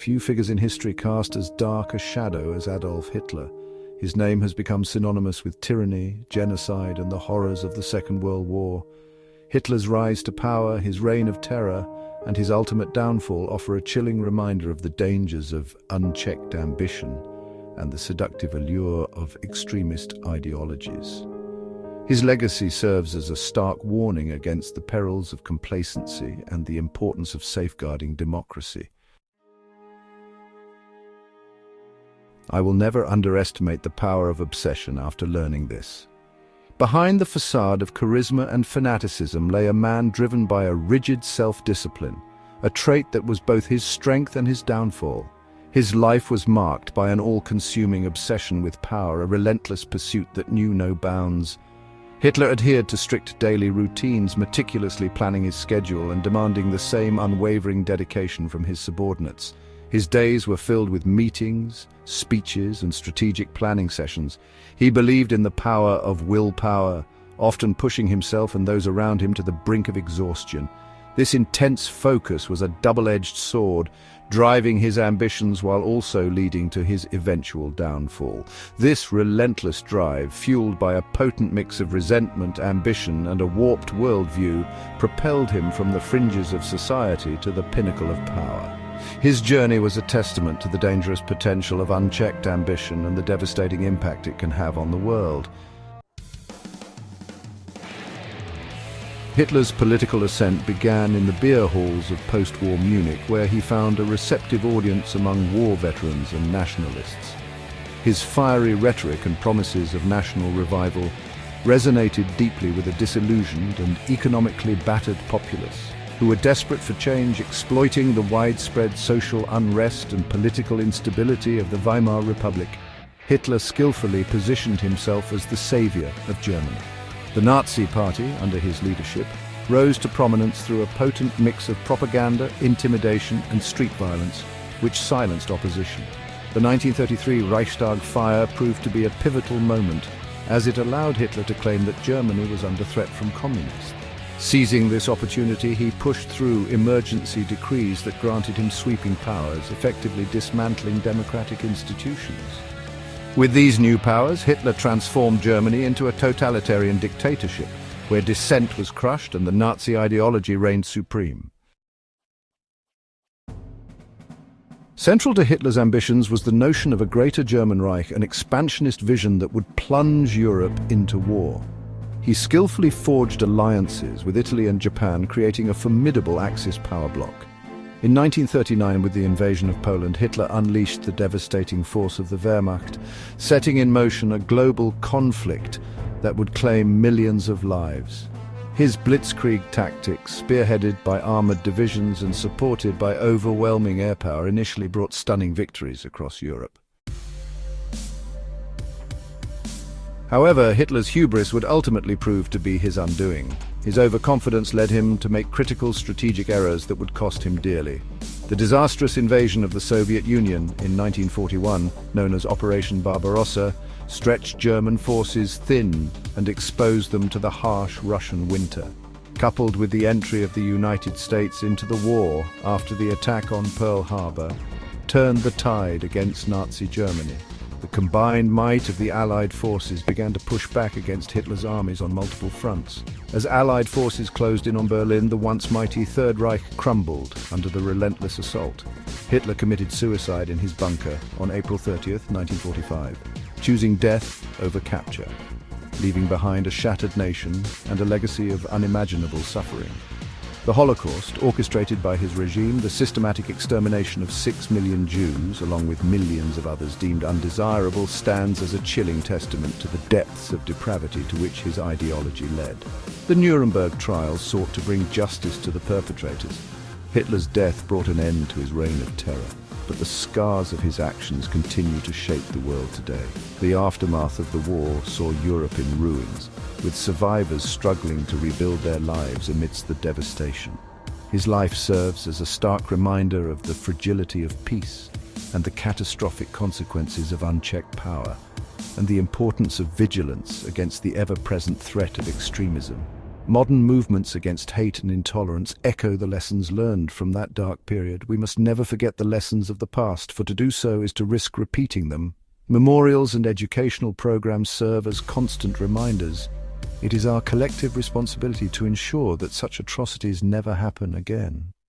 few figures in history cast as dark a shadow as Adolf Hitler. His name has become synonymous with tyranny, genocide, and the horrors of the Second World War. Hitler's rise to power, his reign of terror, and his ultimate downfall offer a chilling reminder of the dangers of unchecked ambition and the seductive allure of extremist ideologies. His legacy serves as a stark warning against the perils of complacency and the importance of safeguarding democracy. I will never underestimate the power of obsession after learning this. Behind the facade of charisma and fanaticism lay a man driven by a rigid self-discipline, a trait that was both his strength and his downfall. His life was marked by an all-consuming obsession with power, a relentless pursuit that knew no bounds. Hitler adhered to strict daily routines, meticulously planning his schedule and demanding the same unwavering dedication from his subordinates. His days were filled with meetings, speeches, and strategic planning sessions. He believed in the power of willpower, often pushing himself and those around him to the brink of exhaustion. This intense focus was a double-edged sword, driving his ambitions while also leading to his eventual downfall. This relentless drive, fueled by a potent mix of resentment, ambition, and a warped worldview, propelled him from the fringes of society to the pinnacle of power. His journey was a testament to the dangerous potential of unchecked ambition and the devastating impact it can have on the world. Hitler's political ascent began in the beer halls of post-war Munich, where he found a receptive audience among war veterans and nationalists. His fiery rhetoric and promises of national revival resonated deeply with a disillusioned and economically battered populace, who were desperate for change, exploiting the widespread social unrest and political instability of the Weimar Republic. Hitler skillfully positioned himself as the savior of Germany. The Nazi Party, under his leadership, rose to prominence through a potent mix of propaganda, intimidation, and street violence, which silenced opposition. The 1933 Reichstag fire proved to be a pivotal moment, as it allowed Hitler to claim that Germany was under threat from communists. Seizing this opportunity, he pushed through emergency decrees that granted him sweeping powers, effectively dismantling democratic institutions. With these new powers, Hitler transformed Germany into a totalitarian dictatorship, where dissent was crushed and the Nazi ideology reigned supreme. Central to Hitler's ambitions was the notion of a greater German Reich, an expansionist vision that would plunge Europe into war. He skillfully forged alliances with Italy and Japan, creating a formidable Axis power bloc. In 1939, with the invasion of Poland, Hitler unleashed the devastating force of the Wehrmacht, setting in motion a global conflict that would claim millions of lives. His blitzkrieg tactics, spearheaded by armored divisions and supported by overwhelming air power, initially brought stunning victories across Europe. However, Hitler's hubris would ultimately prove to be his undoing. His overconfidence led him to make critical strategic errors that would cost him dearly. The disastrous invasion of the Soviet Union in 1941, known as Operation Barbarossa, stretched German forces thin and exposed them to the harsh Russian winter. Coupled with the entry of the United States into the war after the attack on Pearl Harbor, turned the tide against Nazi Germany. The combined might of the Allied forces began to push back against Hitler's armies on multiple fronts. As Allied forces closed in on Berlin, the once mighty Third Reich crumbled under the relentless assault. Hitler committed suicide in his bunker on April 30th, 1945, choosing death over capture, leaving behind a shattered nation and a legacy of unimaginable suffering. The Holocaust, orchestrated by his regime, the systematic extermination of 6 million Jews, along with millions of others deemed undesirable, stands as a chilling testament to the depths of depravity to which his ideology led. The Nuremberg trials sought to bring justice to the perpetrators. Hitler's death brought an end to his reign of terror, but the scars of his actions continue to shape the world today. The aftermath of the war saw Europe in ruins, with survivors struggling to rebuild their lives amidst the devastation. His life serves as a stark reminder of the fragility of peace and the catastrophic consequences of unchecked power, and the importance of vigilance against the ever-present threat of extremism. Modern movements against hate and intolerance echo the lessons learned from that dark period. We must never forget the lessons of the past, for to do so is to risk repeating them. Memorials and educational programs serve as constant reminders. It is our collective responsibility to ensure that such atrocities never happen again.